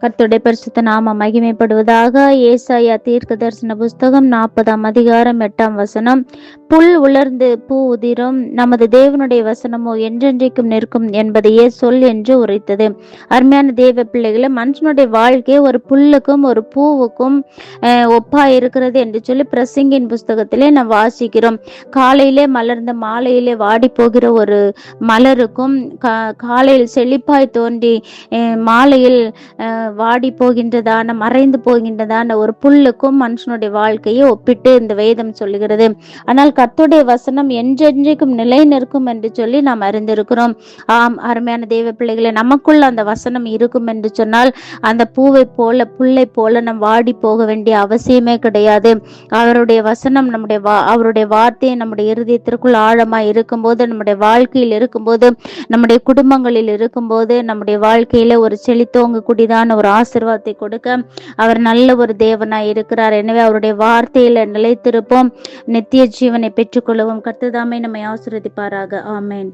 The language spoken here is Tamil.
கர்த்தருடைய பரிசுத்த நாமம் மகிமைப்படுவதாக. ஏசாயா தீர்க்க தரிசன புஸ்தகம் 40ஆம் அதிகாரம் 8ஆம் வசனம். புல் உலர்ந்து பூ உதிரும், நமது தேவனுடைய வசனமோ என்றென்றைக்கும் நிற்கும் என்பதையே சொல் என்று உரைத்தது. அருமையான தேவ பிள்ளைகளை, மனுஷனுடைய வாழ்க்கை ஒரு புல்லுக்கும் ஒரு பூவுக்கும் ஒப்பா இருக்கிறது என்று சொல்லி பிரசங்கின் புஸ்தகத்திலே நாம் வாசிக்கிறோம். காலையிலே மலர்ந்த மாலையிலே வாடி போகிற ஒரு மலருக்கும் காலையில் செழிப்பாய் தோன்றி மாலையில் வாடி போகின்றதான மறைந்து போகின்றதான ஒரு புல்லுக்கும் மனுஷனுடைய வாழ்க்கையை ஒப்பிட்டு இந்த வேதம் சொல்லுகிறது. ஆனால் கர்த்தருடைய வசனம் என்றென்றைக்கும் நிலை நிற்கும் என்று சொல்லி நாம் அறிந்திருக்கிறோம். ஆம் அருமையான தேவ பிள்ளைகளை, நமக்குள்ள அந்த வசனம் இருக்கும் என்று சொன்னால் அந்த பூவை போல புல்லை போல நம் வாடி போக வேண்டிய அவசியமே கிடையாது. அவருடைய வசனம் அவருடைய வார்த்தை நம்முடைய இருதயத்திற்குள் ஆழமாய் இருக்கும்போது, நம்முடைய வாழ்க்கையில் இருக்கும்போது, நம்முடைய குடும்பங்களில் இருக்கும்போது, நம்முடைய வாழ்க்கையில ஒரு செழித்தோங்க கூடியதான ஒரு ஆசீர்வாதத்தை கொடுக்க அவர் நல்ல ஒரு தேவனாய் இருக்கிறார். எனவே அவருடைய வார்த்தையில நிலைத்திருப்போம், நித்திய ஜீவனை பெற்றுக்கொள்ளவும். கர்த்தர் தாமே நம்மை ஆசீர்வதிப்பாராக. ஆமென்.